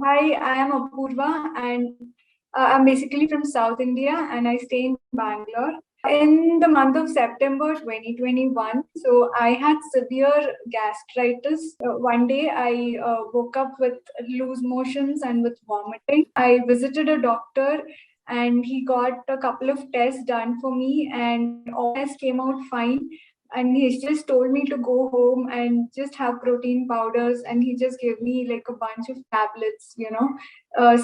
Hi, I am Apurva and I'm basically from South India and I stay in Bangalore. In the month of September 2021, so I had severe gastritis. One day I woke up with loose motions and with vomiting. I visited a doctor and he got a couple of tests done for me and all tests came out fine, and he just told me to go home and just have protein powders, and he just gave me like a bunch of tablets,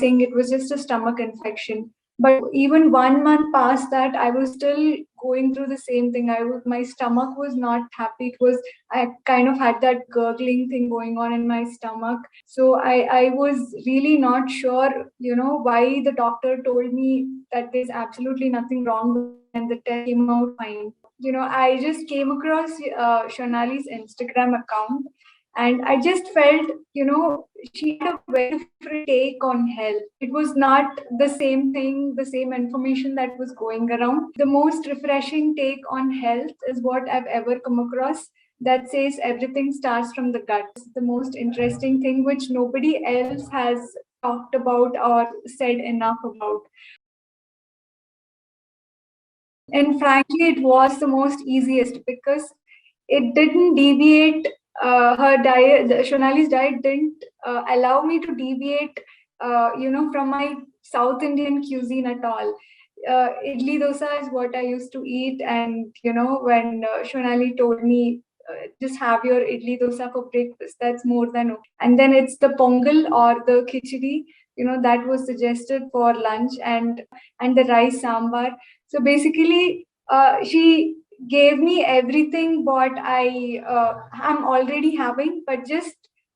saying it was just a stomach infection. But even 1 month past that, I was still going through the same thing. My stomach was not happy. I kind of had that gurgling thing going on in my stomach. So I was really not sure, why the doctor told me that there's absolutely nothing wrong with me and the test came out fine. I just came across Shonali's Instagram account, and I just felt, she had a very different take on health. It was not the same thing, the same information that was going around. The most refreshing take on health is what I've ever come across, that says everything starts from the gut. It's the most interesting thing which nobody else has talked about or said enough about. And frankly, it was the most easiest because it didn't deviate. Her diet, Shonali's diet didn't allow me to deviate, from my South Indian cuisine at all. Idli dosa is what I used to eat, and when Shonali told me, just have your idli dosa for breakfast, that's more than okay. And then it's the pongal or the khichdi, that was suggested for lunch, and the rice sambar. So basically, she gave me everything what I am already having, but just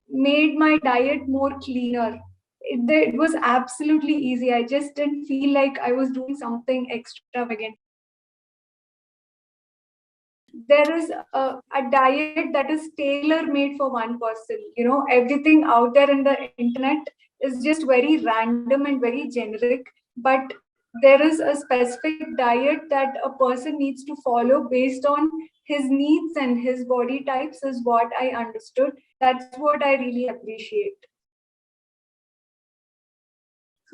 made my diet more cleaner. It was absolutely easy. I just didn't feel like I was doing something extravagant. There is a diet that is tailor made for one person. Everything out there in the internet is just very random and very generic, but there is a specific diet that a person needs to follow based on his needs and his body types, is what I understood. That's what I really appreciate.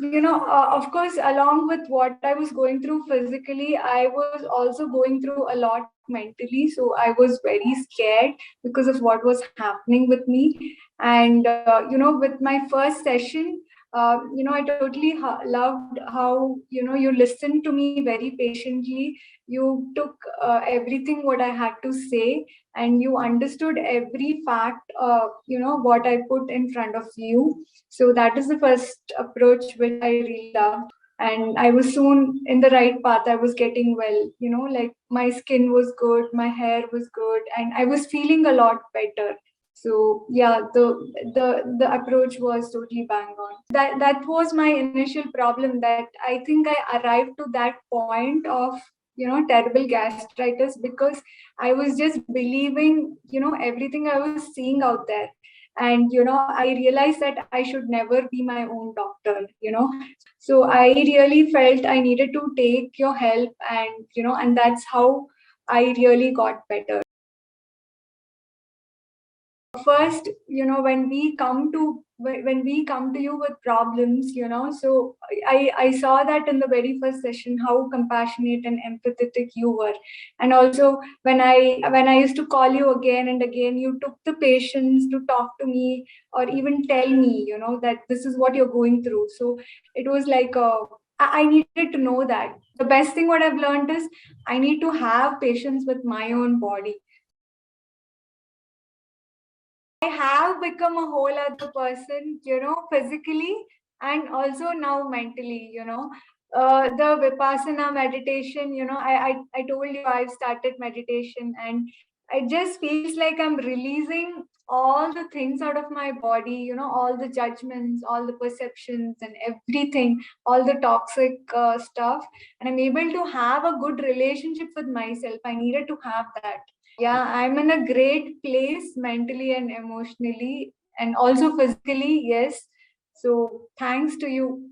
Of course, along with what I was going through physically, I was also going through a lot mentally. So I was very scared because of what was happening with me. And, with my first session, I totally loved how, you listened to me very patiently. You took everything what I had to say, and you understood every fact, what I put in front of you. So that is the first approach which I really loved. And I was soon in the right path. I was getting well, like my skin was good, my hair was good, and I was feeling a lot better. So yeah, the approach was totally bang on. That was my initial problem, that I think I arrived to that point of terrible gastritis because I was just believing everything I was seeing out there. And I realized that I should never be my own doctor. So I really felt I needed to take your help, and that's how I really got better. First, when we come to you with problems, so I saw that in the very first session how compassionate and empathetic you were. And also, when I used to call you again and again, you took the patience to talk to me or even tell me, that this is what you're going through. So it was like, I needed to know that the best thing what I've learned is I need to have patience with my own body. I have become a whole other person, physically and also now mentally. The Vipassana meditation, I told you I've started meditation, and it just feels like I'm releasing all the things out of my body, all the judgments, all the perceptions, and everything, all the toxic stuff. And I'm able to have a good relationship with myself. I needed to have that. Yeah, I'm in a great place mentally and emotionally, and also physically, yes. So thanks to you.